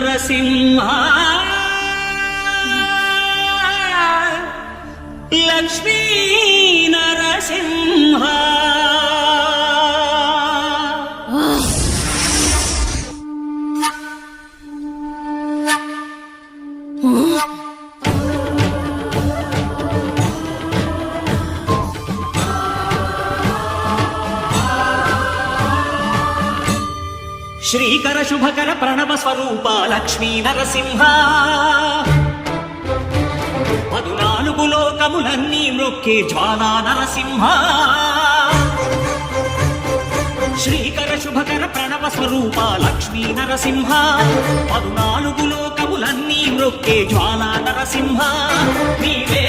నరసింహ లక్ష్మీ నరసింహ శ్రీకర శుభకర ప్రణవ స్వరూప లక్ష్మీ నరసింహ 14 లోకములన్నీ మ్రొక్కే జ్వాలా నరసింహ శ్రీకర శుభకర ప్రణవ స్వరూప లక్ష్మీ నరసింహ 14 లోకములన్నీ మ్రొక్కే జ్వాలా నరసింహ నీవే